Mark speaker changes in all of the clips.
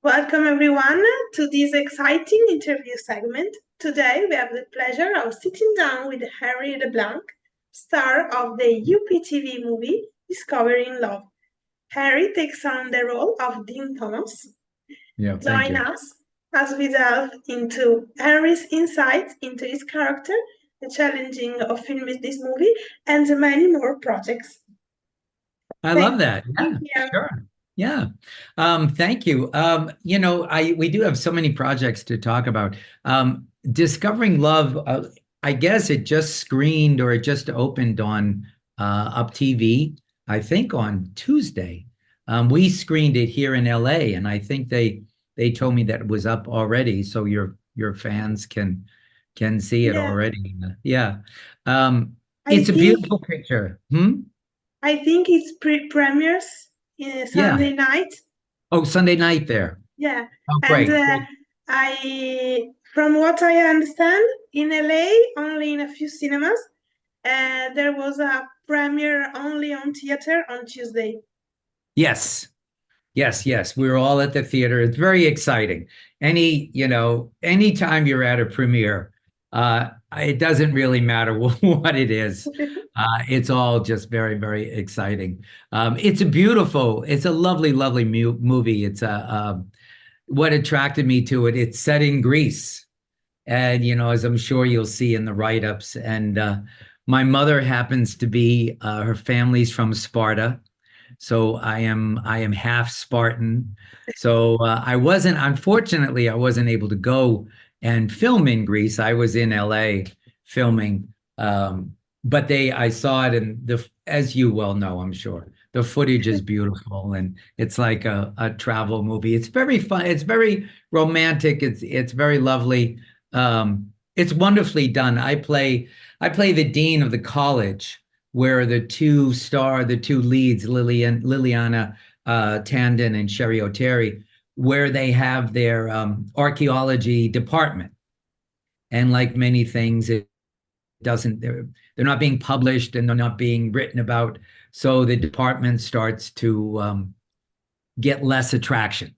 Speaker 1: Welcome everyone to this exciting interview segment. Today we have the pleasure of sitting down with Henry LeBlanc, star of the UPTV movie Discovering Love. Henry takes on the role of Dean Thomas.
Speaker 2: Yeah, thank
Speaker 1: Join
Speaker 2: you.
Speaker 1: us as we delve into Henry's insights into his character, the challenging of filming this movie, and many more projects.
Speaker 2: I
Speaker 1: Thank
Speaker 2: love
Speaker 1: you
Speaker 2: that.
Speaker 1: for
Speaker 2: Yeah,
Speaker 1: being here.
Speaker 2: sure. Yeah. Thank you. We do have so many projects to talk about. Discovering Love, I guess it just screened or it just opened on Up TV, I think on Tuesday. We screened it here in LA, and I think they told me that it was up already, so your fans can see it
Speaker 1: Yeah,
Speaker 2: already. Yeah. Um,
Speaker 1: I
Speaker 2: it's a
Speaker 1: think
Speaker 2: beautiful picture. Hmm?
Speaker 1: I think it's premieres
Speaker 2: Yeah.
Speaker 1: Sunday night.
Speaker 2: Oh, Sunday night there.
Speaker 1: Yeah,
Speaker 2: Oh,
Speaker 1: and
Speaker 2: great, great.
Speaker 1: from what I understand, in LA, only in a few cinemas, there was a premiere only on theater on Tuesday.
Speaker 2: Yes, yes, yes. We were all at the theater. It's very exciting. Anytime you're at a premiere, it doesn't really matter what it is. It's all just very, very exciting. It's a lovely, lovely movie. What attracted me to it, it's set in Greece. And, as I'm sure you'll see in the write-ups. And my mother happens to be, her family's from Sparta. So I am half Spartan. So unfortunately, I wasn't able to go and film in Greece. I was in LA filming. But I saw it, and as you well know, I'm sure, the footage is beautiful, and it's like a travel movie. It's very fun. It's very romantic. It's very lovely. It's wonderfully done. I play the dean of the college where the two leads, Liliana Tandon and Sherry O'Terry, where they have their archaeology department. And like many things, it doesn't they're not being published and they're not being written about. So the department starts to get less attraction.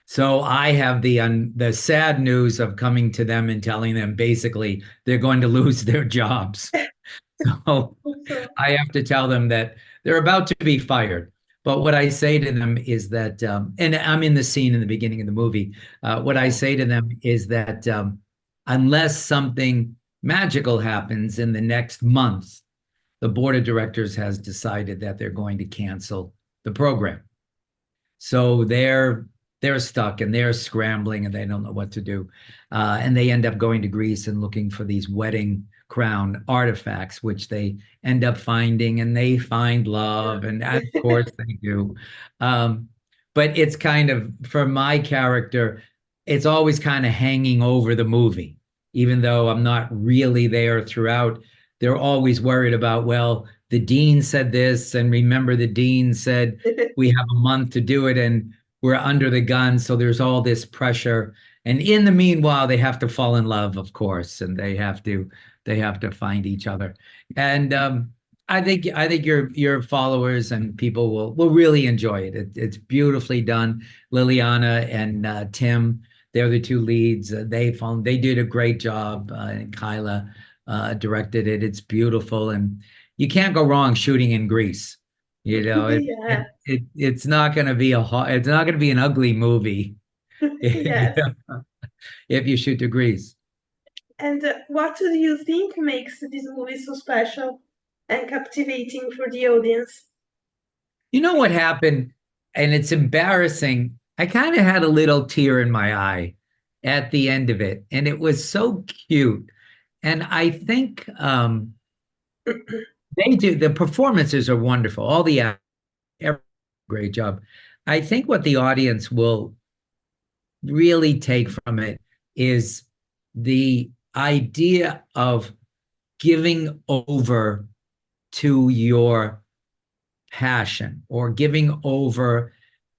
Speaker 2: So I have the sad news of coming to them and telling them basically they're going to lose their jobs. So
Speaker 1: So,
Speaker 2: I have to tell them that they're about to be fired. But what I say to them is that, and I'm in the scene in the beginning of the movie. What I say to them is that unless something magical happens in the next month, the board of directors has decided that they're going to cancel the program. So they're stuck and they're scrambling and they don't know what to do. And they end up going to Greece and looking for these wedding crown artifacts, which they end up finding, and they find love, and of course they do. Um, but it's kind of, for my character, it's always kind of hanging over the movie, even though I'm not really there throughout. They're always worried about, well, the dean said this, and remember the dean said we have a month to do it, and we're under the gun. So there's all this pressure. And in the meanwhile, they have to fall in love, of course, and they have to find each other. And I think your followers and people will really enjoy it. It's beautifully done. Liliana and Tim, they're the two leads. They did a great job, and Kyla directed it. It's beautiful, and you can't go wrong shooting in Greece.
Speaker 1: yeah,
Speaker 2: It's not going to be it's not going to be an ugly movie
Speaker 1: yes.
Speaker 2: if you shoot to Greece.
Speaker 1: And what do you think makes this movie so special and captivating for the audience?
Speaker 2: You know what happened? And it's embarrassing. I kind of had a little tear in my eye at the end of it, and it was so cute. And I think the performances are wonderful. All the actors, great job. I think what the audience will really take from it is the idea of giving over to your passion, or giving over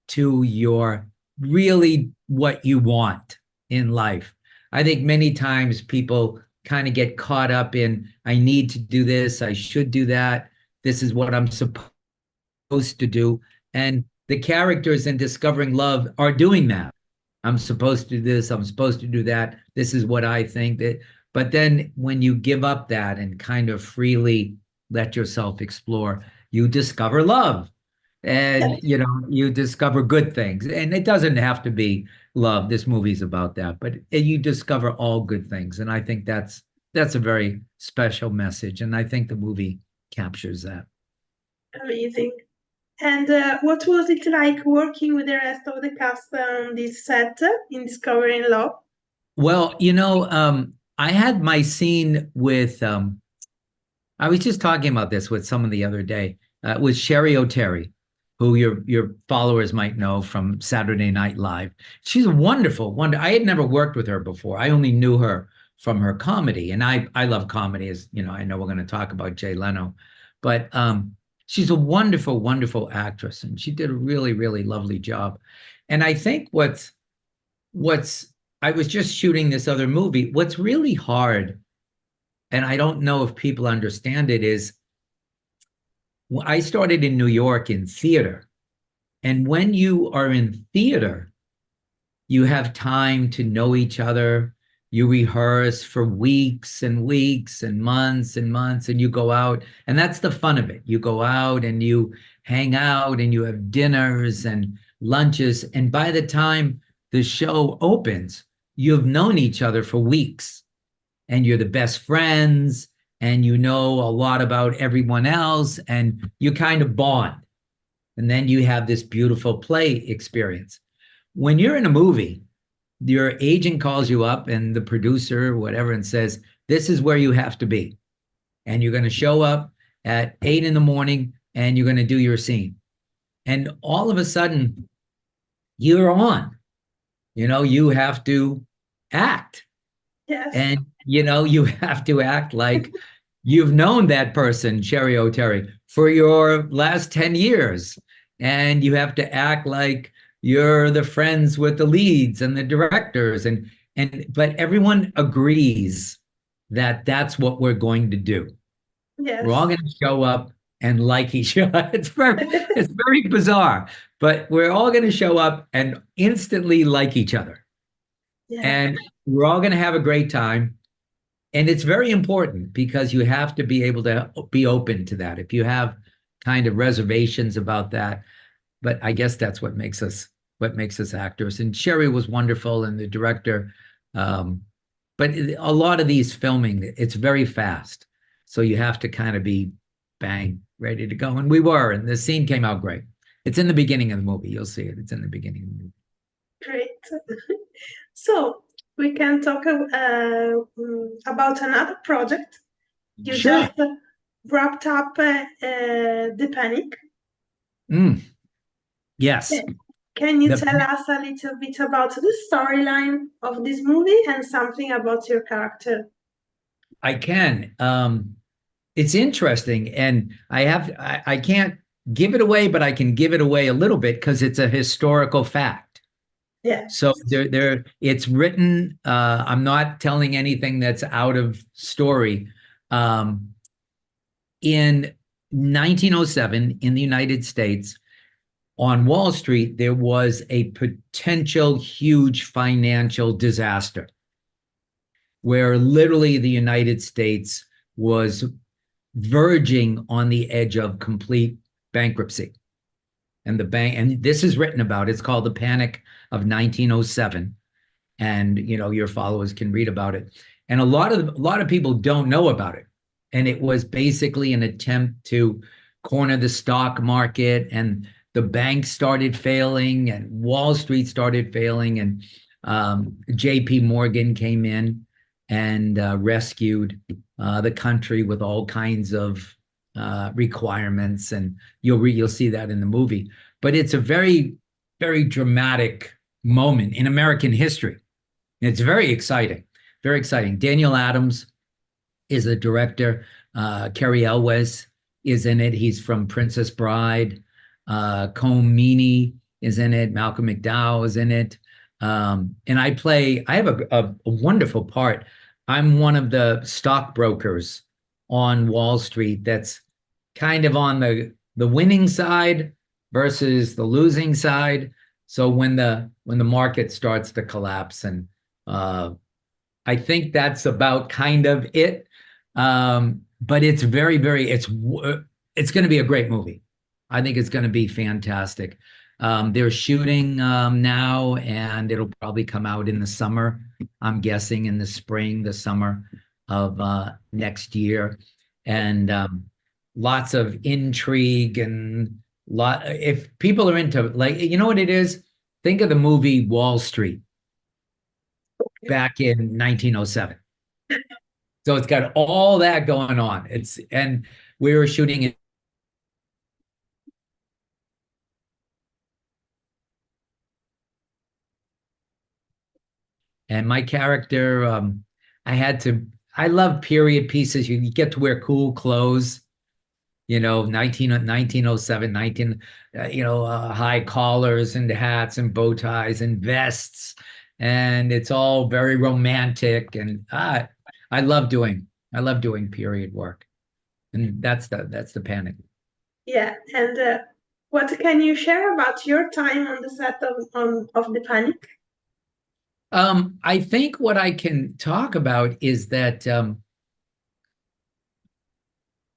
Speaker 2: to your really what you want in life. I think many times people kind of get caught up in, I need to do this, I should do that, this is what I'm supposed to do. And the characters in Discovering Love are doing that. I'm supposed to do this, I'm supposed to do that. This is what I think that. But then when you give up that and kind of freely let yourself explore, you discover love and
Speaker 1: Yes,
Speaker 2: you discover good things. And it doesn't have to be love. This movie's about that, but you discover all good things. And I think that's a very special message. And I think the movie captures that.
Speaker 1: amazing. And what was it like working with the rest of the cast on this set in Discovering Love?
Speaker 2: Well, I had my scene with I was just talking about this with someone the other day, with Sherry O'Terry, who your followers might know from Saturday Night Live. She's a wonderful wonder. I had never worked with her before. I only knew her from her comedy, and I love comedy. As you know, I know we're going to talk about Jay Leno, but she's a wonderful, wonderful actress, and she did a really, really lovely job. And I think what's I was just shooting this other movie. What's really hard, and I don't know if people understand it, is I started in New York in theater. And when you are in theater, you have time to know each other. You rehearse for weeks and weeks and months, and you go out. And that's the fun of it. You go out and you hang out and you have dinners and lunches. And by the time the show opens, you've known each other for weeks and you're the best friends and you know a lot about everyone else and you kind of bond. And then you have this beautiful play experience. When you're in a movie, your agent calls you up and the producer, or whatever, and says, this is where you have to be. And you're going to show up at 8 in the morning and you're going to do your scene. And all of a sudden, you're on. You have to act.
Speaker 1: Yes,
Speaker 2: And, you have to act like you've known that person, Sherry O'Terry, for your last 10 years. And you have to act like you're the friends with the leads and the directors. But everyone agrees that that's what we're going to do. We're all
Speaker 1: yes,
Speaker 2: going to show up and like each other. It's very bizarre, but we're all going to show up and instantly like each other.
Speaker 1: yes,
Speaker 2: And we're all going to have a great time. And it's very important because you have to be able to be open to that. If you have kind of reservations about that, but I guess that's what makes us actors. And Sherry was wonderful, and the director. But a lot of these filming, it's very fast, so you have to kind of be bang ready to go. And we were, and the scene came out great. It's in the beginning of the movie. You'll see it. It's in the beginning of the movie.
Speaker 1: great. So we can talk about another project. You
Speaker 2: Sure.
Speaker 1: just wrapped up The Panic.
Speaker 2: Mm, yes.
Speaker 1: Can you
Speaker 2: The
Speaker 1: tell us a little bit about the storyline of this movie and something about your character?
Speaker 2: I can. It's interesting, and I can't give it away, but I can give it away a little bit because it's a historical fact.
Speaker 1: Yes,
Speaker 2: So it's written. I'm not telling anything that's out of story. Um, in 1907, in the United States, on Wall Street, there was a potential huge financial disaster where literally the United States was verging on the edge of complete bankruptcy. And this is written about, it's called the Panic of 1907. And your followers can read about it. And a lot of people don't know about it. And it was basically an attempt to corner the stock market, and the banks started failing and Wall Street started failing, and JP Morgan came in and rescued the country with all kinds of requirements, and you'll see that in the movie. But it's a very, very dramatic moment in American history. It's very exciting, very exciting. Daniel Adams is a director. Cary Elwes is in it. He's from Princess Bride. Colm Meaney is in it. Malcolm McDowell is in it. And I have a wonderful part. I'm one of the stockbrokers on Wall Street that's kind of on the winning side versus the losing side. So when the market starts to collapse, and I think that's about kind of it. But it's very, very, it's going to be a great movie. I think it's going to be fantastic. They're shooting now, and it'll probably come out in the summer. I'm guessing in the spring, the summer of next year, and lots of intrigue and lot. If people are into, like, you know what it is, think of the movie Wall Street back in 1907. So it's got all that going on. And we were shooting it. And my character, I love period pieces. You get to wear cool clothes, 1907, high collars and hats and bow ties and vests. And it's all very romantic. And I love doing period work. And that's the panic.
Speaker 1: Yeah, and what can you share about your time on the set of The Panic?
Speaker 2: I think what I can talk about is that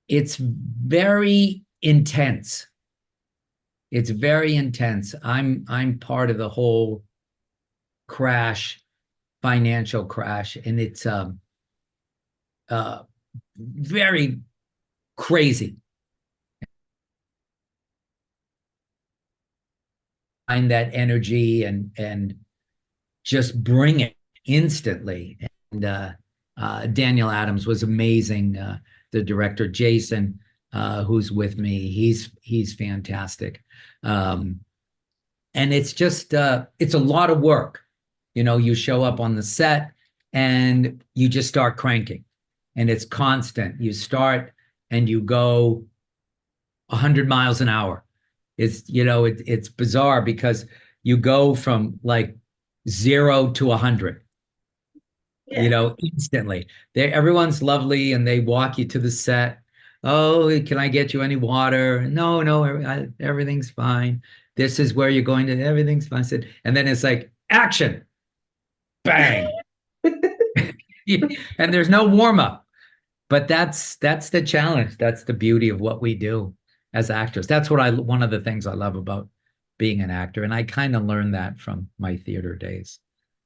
Speaker 2: it's very intense. It's very intense. I'm part of the whole financial crash, and it's very crazy. Find that energy and just bring it instantly. And Daniel Adams was amazing. The director, Jason, who's with me, he's fantastic. And it's just it's a lot of work. You show up on the set and you just start cranking, and it's constant. You start and you go 100 miles an hour. It's bizarre because you go from like 0 to 100, instantly. Everyone's lovely, and they walk you to the set. Oh, can I get you any water? No, everything's fine. This is where you're going to. Everything's fine. And then it's like, action, bang, and there's no warm up. But that's the challenge. That's the beauty of what we do as actors. That's one of the things I love about being an actor. And I kind of learned that from my theater days.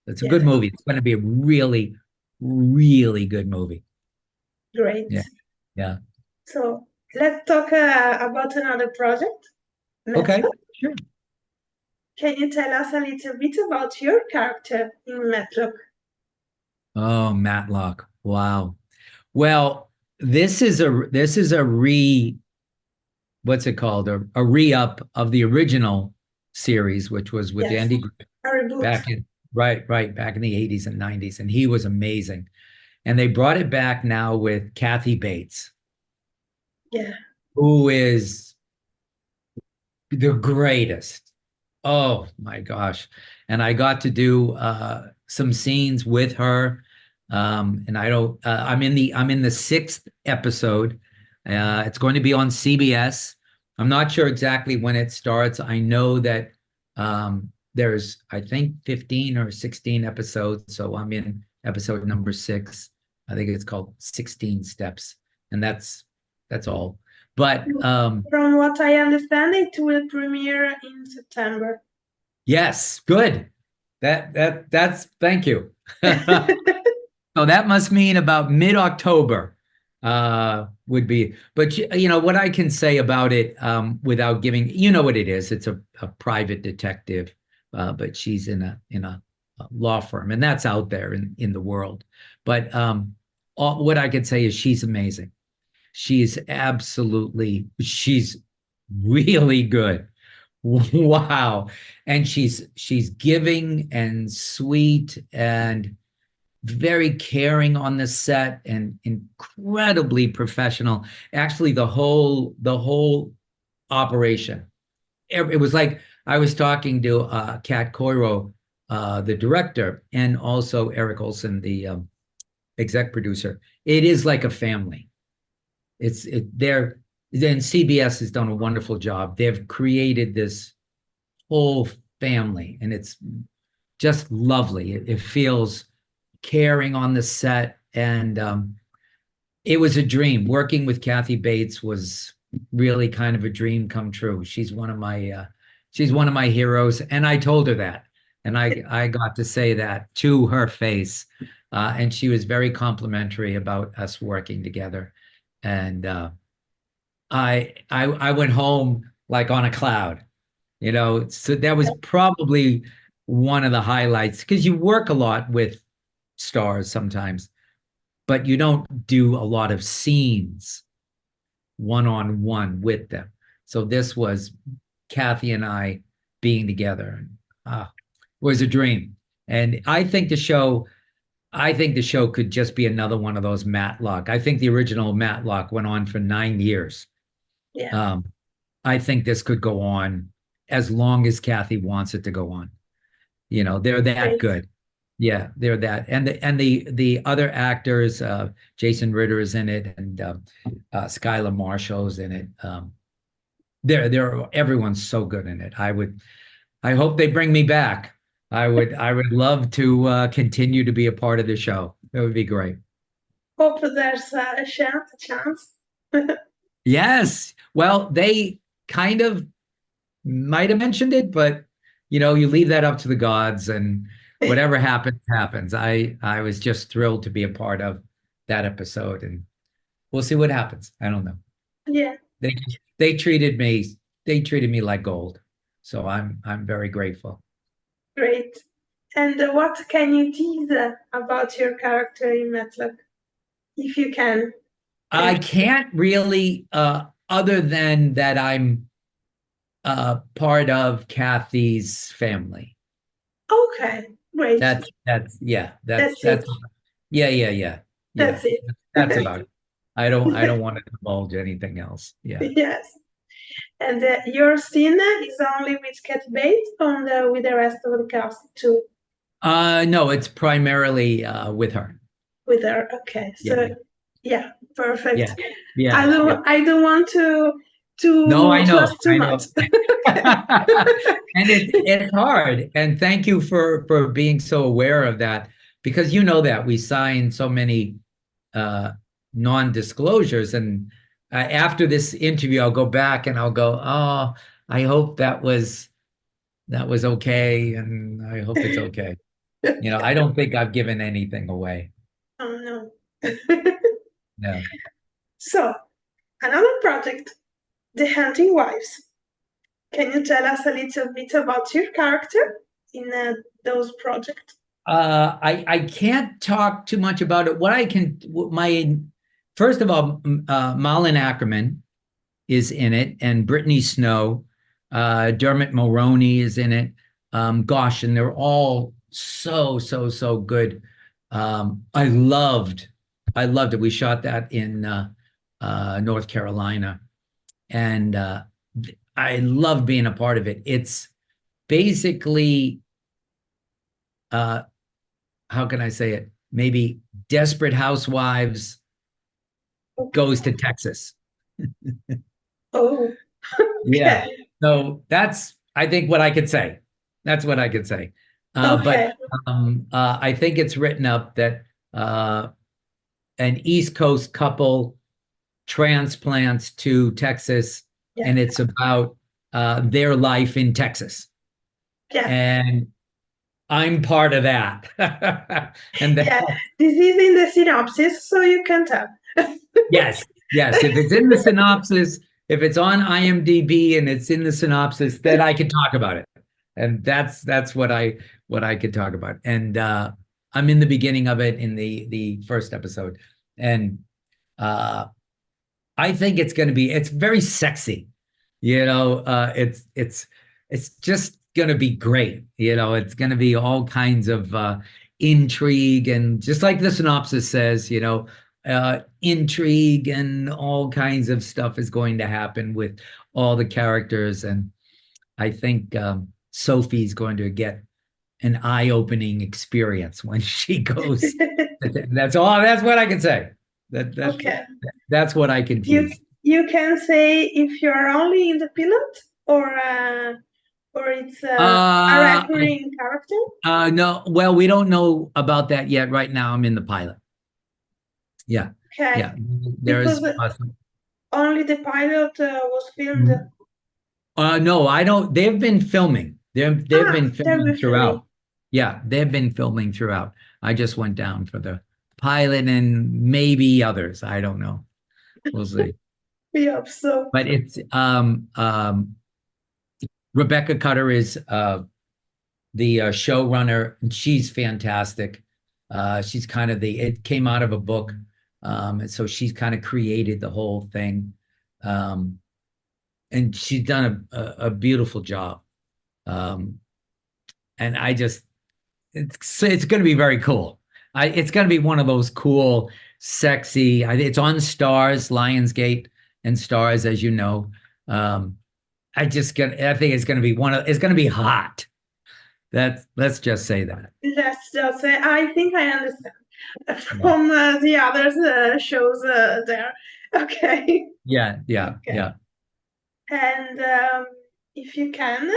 Speaker 2: It's a good movie. It's going to be a really, really good movie.
Speaker 1: Great.
Speaker 2: Yeah.
Speaker 1: So let's talk about another project.
Speaker 2: Okay, sure.
Speaker 1: Can you tell us a little bit about your character in Matlock?
Speaker 2: Oh, Matlock. Wow. Well, this is a what's it called? A re-up of the original series, which was with Andy back in back in the 80s and 90s, and he was amazing. And they brought it back now with Kathy Bates.
Speaker 1: Yeah.
Speaker 2: Who is the greatest. Oh my gosh. And I got to do some scenes with her. And I'm in the 6th episode. It's going to be on CBS. I'm not sure exactly when it starts. I know that there's, I think, 15 or 16 episodes. So I'm in episode number 6. I think it's called 16 Steps. And that's all. But
Speaker 1: from what I understand, it will premiere in September.
Speaker 2: Yes, good. That's thank you. So that must mean about mid-October would be. But what I can say about it without giving, what it is. It's a private detective, but she's in a law firm, and that's out there in the world. But what I could say is she's amazing. She's really good. Wow. And she's giving and sweet and very caring on the set and incredibly professional. Actually, the whole operation. It was like I was talking to Kat Coiro, the director, and also Eric Olson, the exec producer. It is like a family. Then CBS has done a wonderful job. They've created this whole family, and it's just lovely. It feels caring on the set, and it was a dream. Working with Kathy Bates was really kind of a dream come true. She's one of my heroes, and I told her that, and I got to say that to her face, and she was very complimentary about us working together, and I went home like on a cloud, you know. So that was probably one of the highlights because you work a lot with stars sometimes, but you don't do a lot of scenes one-on-one with them. So this was Kathy and I being together. Was a dream. And I think the show could just be another one of those Matlock. I think the original Matlock went on for 9 years.
Speaker 1: Yeah.
Speaker 2: I think this could go on as long as Kathy wants it to go on. You know, they're that
Speaker 1: Great.
Speaker 2: good. Yeah, they're that. And the other actors, Jason Ritter is in it, and Skylar Marshall's in it. They're everyone's so good in it. I hope they bring me back. I would love to continue to be a part of the show. That would be great.
Speaker 1: Hope there's a chance.
Speaker 2: Yes. Well, they kind of might have mentioned it, but you know, you leave that up to the gods, and whatever happens, happens. I was just thrilled to be a part of that episode, and we'll see what happens. I don't know.
Speaker 1: Yeah.
Speaker 2: They they treated me like gold. So I'm very grateful.
Speaker 1: Great. And what can you tease about your character in Matlock, if you can?
Speaker 2: I can't really, other than that I'm part of Kathy's family.
Speaker 1: Okay, great.
Speaker 2: That's yeah,
Speaker 1: That's it.
Speaker 2: Yeah.
Speaker 1: That's it.
Speaker 2: That's about it. I don't want to divulge anything else. Yeah.
Speaker 1: Yes. And your scene is only with Cat Bates or with the rest of the cast too?
Speaker 2: No, it's primarily with her.
Speaker 1: With her. Okay. So yeah, perfect.
Speaker 2: Yeah.
Speaker 1: I don't want to
Speaker 2: no, I know.
Speaker 1: too much.
Speaker 2: And it's hard. And thank you for being so aware of that, because you know that we sign so many non-disclosures, and after this interview I'll go back and I'll go, oh, I hope that was okay, and I hope it's okay. You know, I don't think I've given anything away.
Speaker 1: Oh
Speaker 2: no. No.
Speaker 1: So another project, The Hunting Wives. Can you tell us a little bit about your character in those projects?
Speaker 2: I can't talk too much about it. What I can, first of all, Malin Ackerman is in it, and Brittany Snow, Dermot Mulroney is in it. Gosh, and they're all so good. I loved it. We shot that in North Carolina, and I love being a part of it. It's basically, how can I say it? Maybe Desperate Housewives goes to Texas.
Speaker 1: Oh,
Speaker 2: yeah. So that's, I think, what I could say. That's what I could say. But I think it's written up that an East Coast couple transplants to Texas, and it's about their life in Texas. And I'm part of that. And
Speaker 1: this is in the synopsis, so you can tell.
Speaker 2: Yes. If it's in the synopsis, if it's on IMDb and it's in the synopsis, then I can talk about it. And that's what I could talk about. And I'm in the beginning of it in the first episode, and I think it's going to be, it's very sexy, you know. It's just going to be great, you know. It's going to be all kinds of intrigue, and just like the synopsis says, you know, intrigue and all kinds of stuff is going to happen with all the characters. And I think Sophie's going to get an eye-opening experience when she goes. That's what I can say. That's what I can tease.
Speaker 1: You can say if you're only in the pilot, or or it's a
Speaker 2: Uh,
Speaker 1: recurring character?
Speaker 2: no, well, we don't know about that yet. Right now, I'm in the pilot. Yeah,
Speaker 1: Okay,
Speaker 2: yeah.
Speaker 1: because
Speaker 2: There's
Speaker 1: only the pilot was filmed.
Speaker 2: no, I don't. They've been filming. They've been
Speaker 1: They're
Speaker 2: filming
Speaker 1: filming.
Speaker 2: throughout. Yeah, they've been filming throughout. I just went down for the pilot and maybe others. I don't know. We'll see.
Speaker 1: We hope so.
Speaker 2: But it's Rebecca Cutter is the showrunner, and she's fantastic. She's kind of it came out of a book, and so she's kind of created the whole thing, and she's done a beautiful job. And I just it's going to be very cool. It's going to be one of those cool, sexy. It's on Stars, Lionsgate, and Stars, as you know. I think it's going to be it's going to be hot. Let's just say that.
Speaker 1: Let's just say, I think I understand from the other shows there. Okay.
Speaker 2: Yeah, yeah,
Speaker 1: Okay.
Speaker 2: yeah.
Speaker 1: And if you can,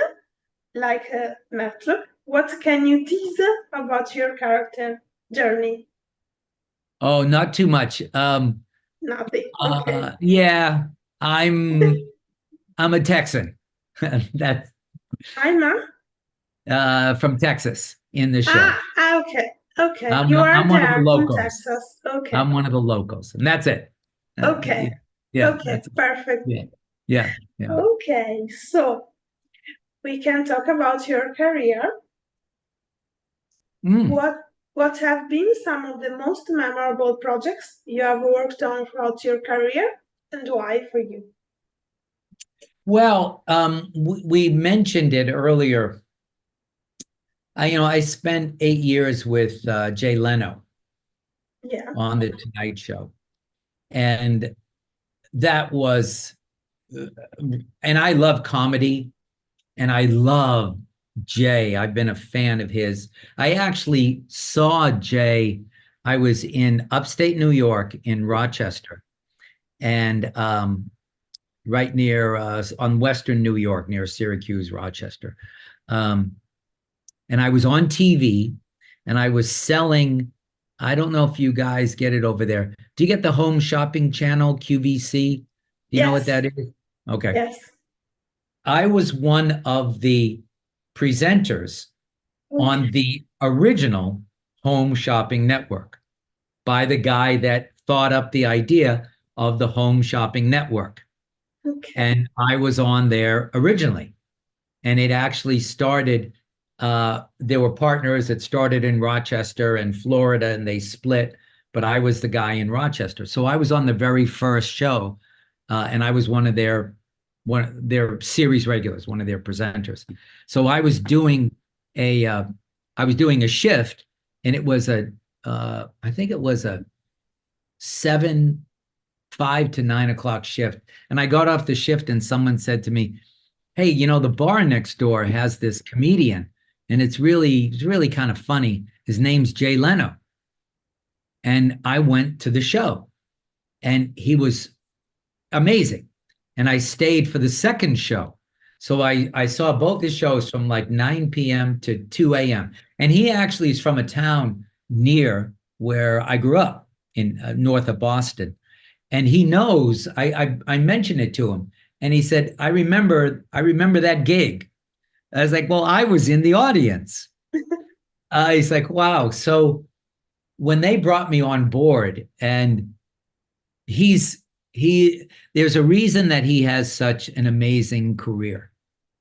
Speaker 1: like Maître, what can you tease about your character journey?
Speaker 2: Oh, not too much.
Speaker 1: Nothing. Okay.
Speaker 2: Yeah, I'm a Texan. That's from Texas in the show.
Speaker 1: Okay. Okay. You are
Speaker 2: I'm one of the
Speaker 1: there from
Speaker 2: locals.
Speaker 1: Texas. Okay.
Speaker 2: I'm one of the locals, and that's it.
Speaker 1: Okay.
Speaker 2: Yeah.
Speaker 1: Okay. Perfect.
Speaker 2: Yeah.
Speaker 1: Okay. So we can talk about your career. What have been some of the most memorable projects you have worked on throughout your career, and why for you?
Speaker 2: Well, we mentioned it earlier. I spent 8 years with Jay Leno on the Tonight Show, and that was, and I love comedy, and I love Jay. I've been a fan of his. I actually saw Jay. I was in upstate New York in Rochester, and right near on Western New York, near Syracuse, Rochester. And I was on TV, and I was selling. I don't know if you guys get it over there. Do you get the home shopping channel, QVC? Do you know what that is? Okay.
Speaker 1: Yes.
Speaker 2: I was one of the presenters on the original home shopping network by the guy that thought up the idea of the home shopping network.
Speaker 1: Okay.
Speaker 2: And I was on there originally. And it actually started, there were partners that started in Rochester and Florida, and they split, but I was the guy in Rochester. So I was on the very first show, and I was one of their series regulars, one of their presenters. So I was doing a shift, and it was I think it was a 5 to 9 o'clock shift. And I got off the shift, and someone said to me, "Hey, the bar next door has this comedian, and it's really kind of funny. His name's Jay Leno." And I went to the show, and he was amazing. And I stayed for the second show. So I saw both his shows from like 9 p.m. to 2 a.m. And he actually is from a town near where I grew up in north of Boston. And he knows, I mentioned it to him. And he said, I remember that gig. I was like, well, I was in the audience. He's like, wow. So when they brought me on board, and there's a reason that he has such an amazing career.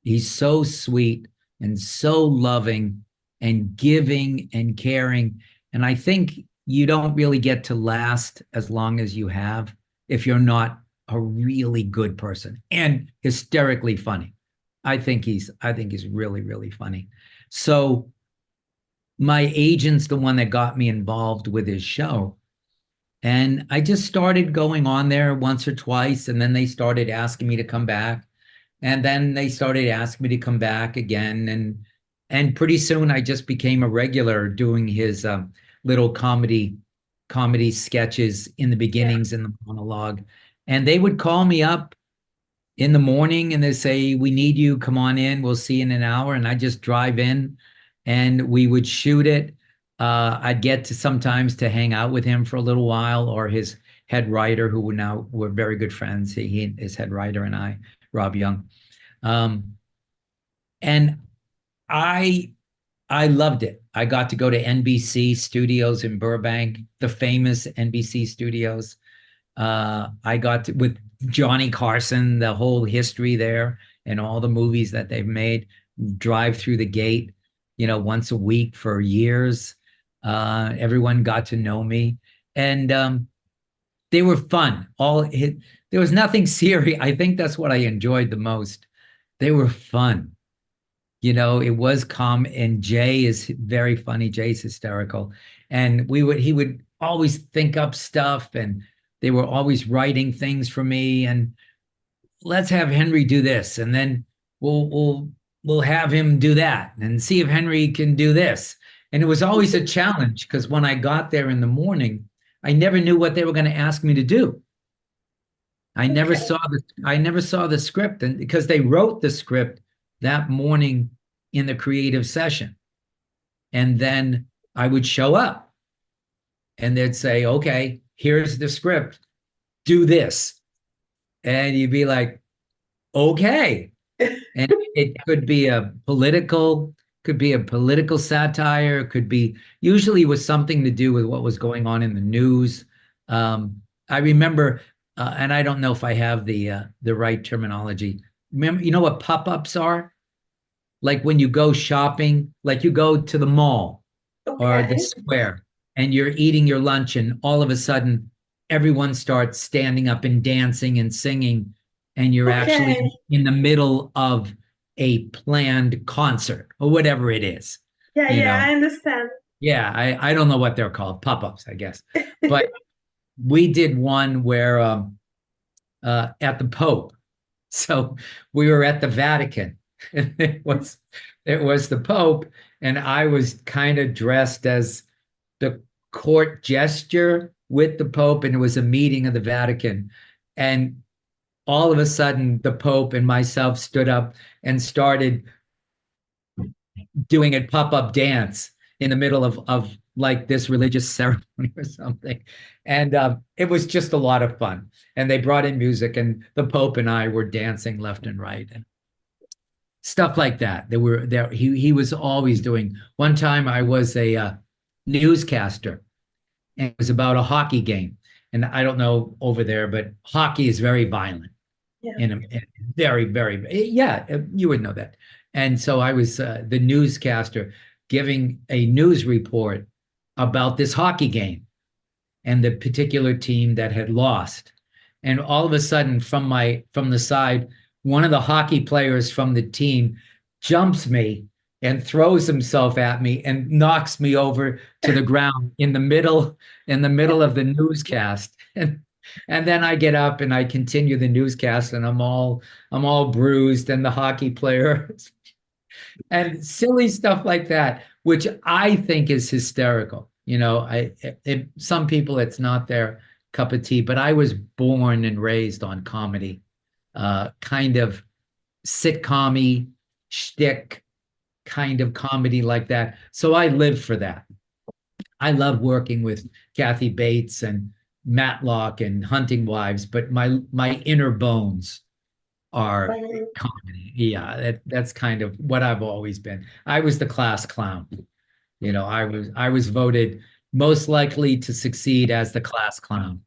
Speaker 2: He's so sweet and so loving and giving and caring. And I think you don't really get to last as long as you have if you're not a really good person and hysterically funny. I think he's really, really funny. So my agent's the one that got me involved with his show. And I just started going on there once or twice, and then they started asking me to come back. And then they started asking me to come back again. And pretty soon I just became a regular doing his little comedy sketches in the beginnings in the monologue. And they would call me up in the morning and they say, we need you, come on in, we'll see you in an hour. And I just drive in and we would shoot it. I'd get to sometimes to hang out with him for a little while, or his head writer, who now we're very good friends. He his head writer and I, Rob Young. And I I loved it. I got to go to NBC studios in Burbank, the famous NBC studios. I got to, with Johnny Carson, the whole history there and all the movies that they've made, drive through the gate, once a week for years. Everyone got to know me, and they were fun. There was nothing serious. I think that's what I enjoyed the most. They were fun. It was calm, and Jay is very funny. Jay's hysterical. And he would always think up stuff, and they were always writing things for me. And let's have Henry do this, and then we'll have him do that, and see if Henry can do this. And it was always a challenge, because when I got there in the morning, I never knew what they were going to ask me to do. I never saw the script, and because they wrote the script that morning in the creative session. And then I would show up and they'd say, okay, here's the script, do this. And you'd be like, okay. And it could be a political satire, usually was something to do with what was going on in the news. I remember, and I don't know if I have the right terminology. Remember, you know what pop-ups are? Like when you go shopping, like you go to the mall or the square and you're eating your lunch, and all of a sudden everyone starts standing up and dancing and singing, and you're actually in the middle of a planned concert or whatever it is.
Speaker 1: Yeah, I understand.
Speaker 2: Yeah, I don't know what they're called, pop-ups, I guess. But we did one where at the Pope. So we were at the Vatican. It was the Pope, and I was kind of dressed as the court gesture with the Pope, and it was a meeting of the Vatican. And all of a sudden, the Pope and myself stood up and started doing a pop-up dance in the middle of like this religious ceremony or something. And it was just a lot of fun. And they brought in music, and the Pope and I were dancing left and right. And stuff like that. There were there. He was always doing. One time I was a newscaster, and it was about a hockey game. And I don't know over there, but hockey is very violent.
Speaker 1: Yeah.
Speaker 2: And very, very, yeah, you would know that. And so I was the newscaster giving a news report about this hockey game and the particular team that had lost. And all of a sudden, from the side, one of the hockey players from the team jumps me and throws himself at me and knocks me over to the ground in the middle of the newscast. And then I get up and I continue the newscast, and I'm all bruised, and the hockey player and silly stuff like that, which I think is hysterical. Some people, it's not their cup of tea, but I was born and raised on comedy. Kind of sitcom-y, shtick kind of comedy like that. So I live for that. I love working with Kathy Bates and Matlock and Hunting Wives, but my inner bones are comedy. Yeah, that's kind of what I've always been. I was the class clown. I was voted most likely to succeed as the class clown.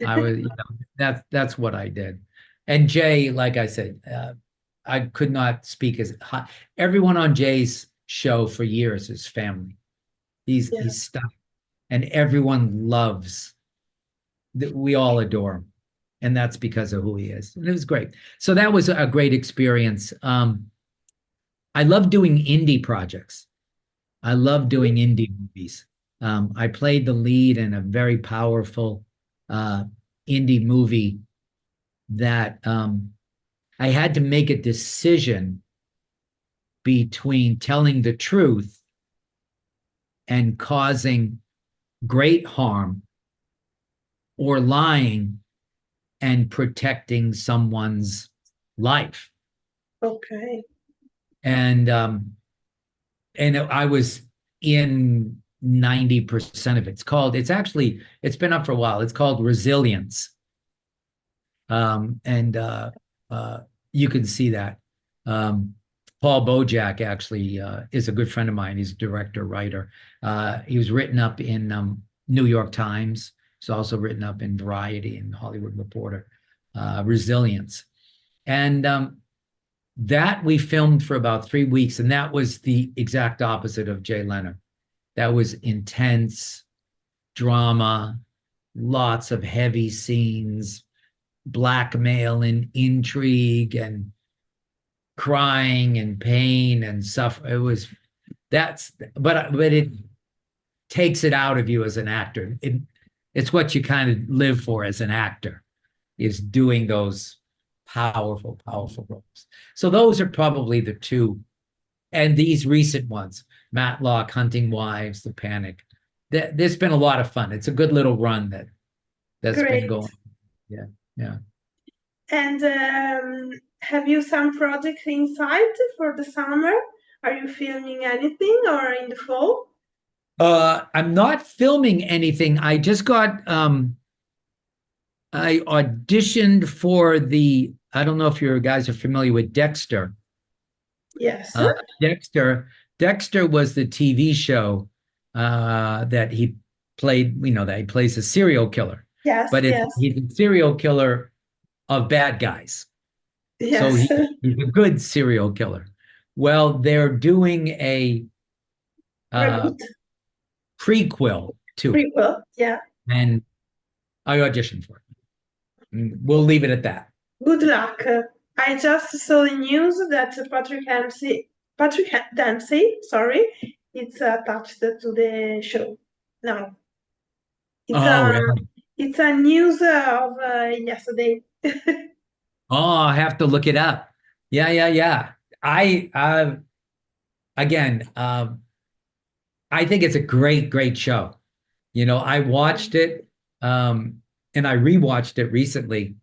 Speaker 2: I was, that's what I did. And Jay, like I said, I could not speak as high. Everyone on Jay's show for years is family. He's stuck, and everyone loves. We all adore him, and that's because of who he is. And it was great. So that was a great experience. I love doing indie projects. I love doing indie movies. I played the lead in a very powerful indie movie that I had to make a decision between telling the truth and causing great harm, or lying and protecting someone's life.
Speaker 1: Okay.
Speaker 2: And I was in 90% of it. It's been up for a while. It's called Resilience. And you can see that. Paul Bojack actually is a good friend of mine. He's a director, writer. He was written up in New York Times. He's also written up in Variety and Hollywood Reporter. Resilience. And that we filmed for about 3 weeks, and that was the exact opposite of Jay Leno. That was intense drama, lots of heavy scenes, blackmail and intrigue and crying and pain and suffering. But it takes it out of you as an actor. It's what you kind of live for as an actor, is doing those powerful, powerful roles. So those are probably the two. And these recent ones, Matlock, Hunting Wives, The Panic. There's been a lot of fun. It's a good little run that's
Speaker 1: Great.
Speaker 2: been going. Yeah, yeah.
Speaker 1: And have you some projects in sight for the summer? Are you filming anything or in the fall?
Speaker 2: I'm not filming anything. I just got I auditioned for I don't know if you guys are familiar with Dexter.
Speaker 1: Yes.
Speaker 2: Dexter was the TV show that he played, that he plays a serial killer.
Speaker 1: Yes,
Speaker 2: But
Speaker 1: yes.
Speaker 2: he's a serial killer of bad guys. So
Speaker 1: Yes.
Speaker 2: he's a good serial killer. Well, they're doing a prequel to it.
Speaker 1: Prequel, yeah.
Speaker 2: And I auditioned for it. And we'll leave it at that.
Speaker 1: Good luck. I just saw the news that Patrick Dempsey, sorry, it's attached to the show. No,
Speaker 2: Really?
Speaker 1: it's a news of yesterday.
Speaker 2: I have to look it up. Yeah. Again, I think it's a great show. I watched it, and I rewatched it recently,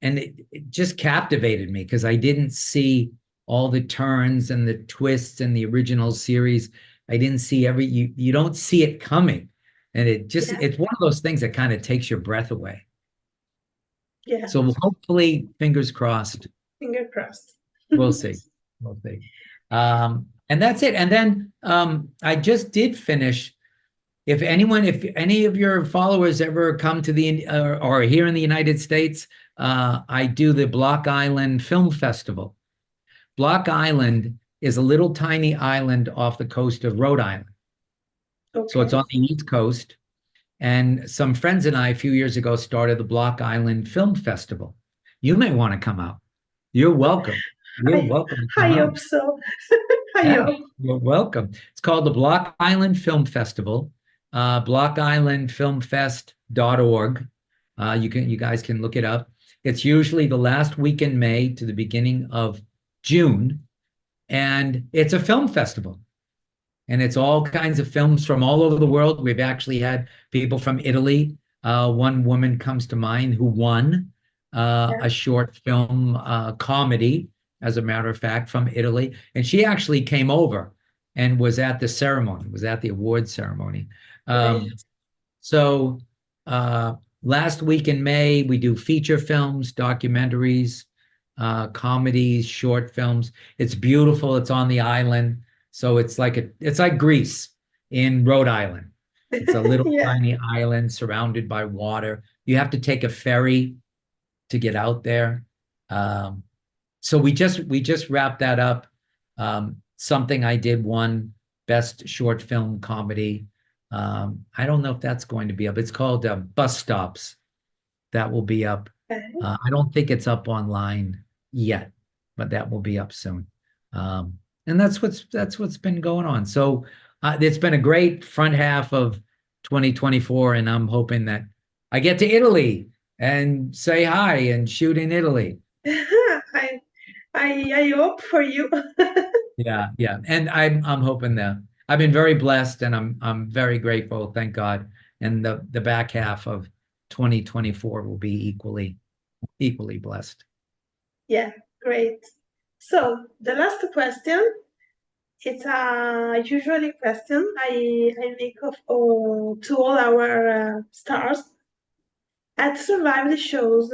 Speaker 2: and it just captivated me because I didn't see all the turns and the twists in the original series. I didn't see you don't see it coming. And it's one of those things that kind of takes your breath away.
Speaker 1: Yeah.
Speaker 2: So hopefully, fingers crossed.
Speaker 1: Finger crossed.
Speaker 2: We'll see. And that's it. And then I just did finish. If any of your followers ever come to or here in the United States, I do the Block Island Film Festival. Block Island is a little tiny island off the coast of Rhode Island. Okay. So it's on the East Coast. And some friends and I, a few years ago, started the Block Island Film Festival. You may want to come out. You're welcome. You're welcome.
Speaker 1: I hope so.
Speaker 2: You're welcome. It's called the Block Island Film Festival. blockislandfilmfest.org. You guys can look it up. It's usually the last week in May to the beginning of June, and it's a film festival. And it's all kinds of films from all over the world. We've actually had people from Italy. One woman comes to mind who won a short film comedy, as a matter of fact, from Italy. And she actually came over and was at the ceremony, was at the award ceremony. So last week in May, we do feature films, documentaries, comedies, short films. It's beautiful. It's on the island. So it's like Greece in Rhode Island. It's a little tiny island surrounded by water. You have to take a ferry to get out there. So we just wrapped that up. Something I did won Best Short Film Comedy. I don't know if that's going to be up. It's called Bus Stops. That will be up. I don't think it's up online yet, but that will be up soon. And that's what's been going on. So it's been a great front half of 2024, and I'm hoping that I get to Italy and say hi and shoot in Italy.
Speaker 1: I hope for you.
Speaker 2: Yeah. And I'm hoping that. I've been very blessed, and I'm very grateful, thank God. And the back half of 2024 will be equally blessed.
Speaker 1: Yeah, Great. So the last question, it's a usually question I make to all our stars. At Survival shows,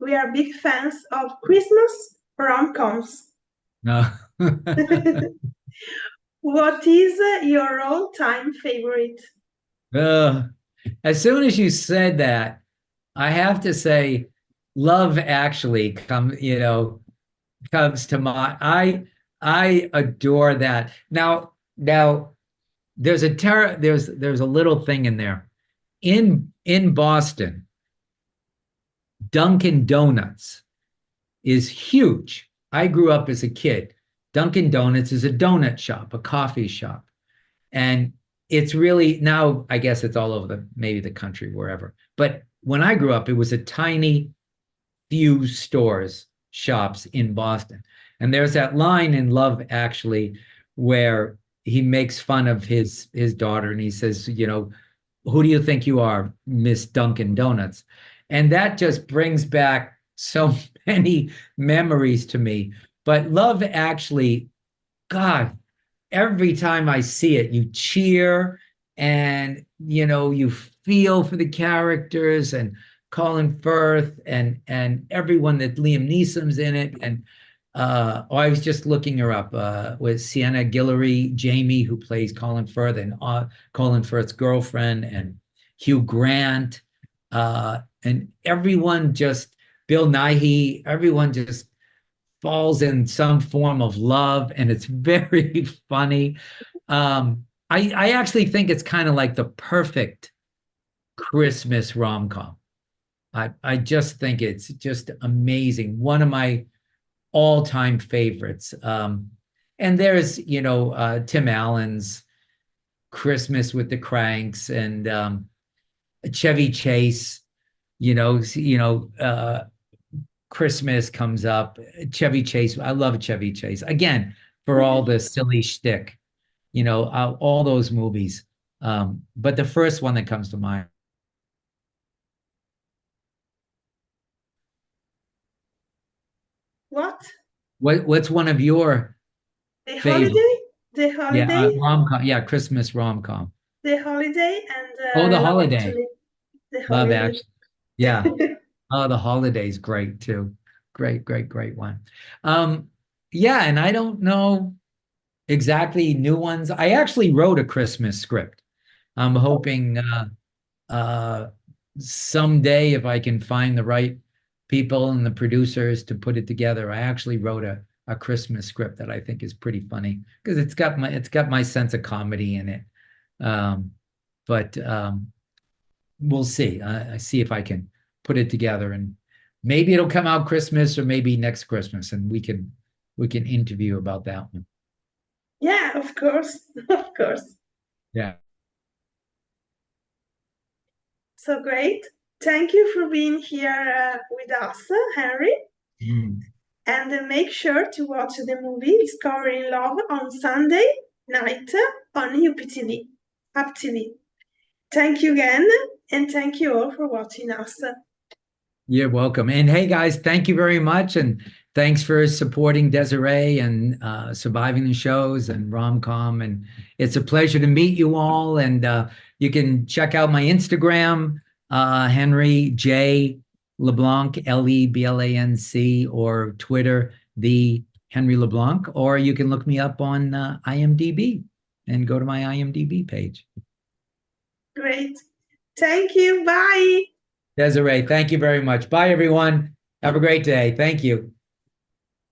Speaker 1: we are big fans of Christmas rom-coms.
Speaker 2: No.
Speaker 1: What is your all-time favorite?
Speaker 2: As soon as you said that, I have to say, Love Actually comes to mind. I adore that. Now there's a little thing in there. In Boston, Dunkin' Donuts is huge. I grew up as a kid. Dunkin' Donuts is a donut shop, a coffee shop. And it's really now, I guess it's all over maybe the country, wherever. But when I grew up, it was a tiny few stores, shops in Boston. And there's that line in Love Actually where he makes fun of his daughter and he says, who do you think you are, Miss Dunkin' Donuts? And that just brings back so many memories to me. But Love Actually, God, every time I see it, you cheer and you feel for the characters and Colin Firth and everyone that Liam Neeson's in it. And I was just looking her up with Sienna Guillory, Jamie, who plays Colin Firth, and Colin Firth's girlfriend, and Hugh Grant, and everyone just Bill Nighy, everyone just falls in some form of love, and it's very funny. I actually think it's kind of like the perfect Christmas rom-com. I just think it's just amazing. One of my all-time favorites. And there's, Tim Allen's Christmas with the Cranks and Chevy Chase, Christmas comes up. Chevy Chase, I love Chevy Chase. Again, for all the silly shtick, all those movies. But the first one that comes to mind.
Speaker 1: What?
Speaker 2: What's one of your
Speaker 1: The
Speaker 2: favorite?
Speaker 1: holiday? The
Speaker 2: Yeah,
Speaker 1: holiday?
Speaker 2: rom-com. Yeah, Christmas rom-com.
Speaker 1: The holiday
Speaker 2: Oh, The
Speaker 1: and Love
Speaker 2: Holiday.
Speaker 1: Actually. The
Speaker 2: Love
Speaker 1: holiday.
Speaker 2: Actually. Yeah. Oh, The Holiday's great too. Great, great, great one. Yeah, and I don't know exactly new ones. I actually wrote a Christmas script. I'm hoping uh, someday if I can find the right people and the producers to put it together. I actually wrote a Christmas script that I think is pretty funny because it's got my sense of comedy in it. But we'll see. I see if I can put it together and maybe it'll come out Christmas or maybe next Christmas and we can interview about that one.
Speaker 1: Yeah, of course. Of course.
Speaker 2: Yeah.
Speaker 1: So great. Thank you for being here with us, Henry.
Speaker 2: Mm.
Speaker 1: And make sure to watch the movie Discovering Love on Sunday night on UPTV. UpTV. Thank you again, and thank you all for watching us.
Speaker 2: You're welcome. And hey, guys, thank you very much. And thanks for supporting Desiree and surviving the shows and rom-com. And it's a pleasure to meet you all. And you can check out my Instagram, Henry J. LeBlanc, LeBlanc, or Twitter, the Henry LeBlanc, or you can look me up on IMDb and go to my IMDb page.
Speaker 1: Great. Thank you. Bye.
Speaker 2: Desiree, thank you very much. Bye, everyone. Have a great day. Thank you.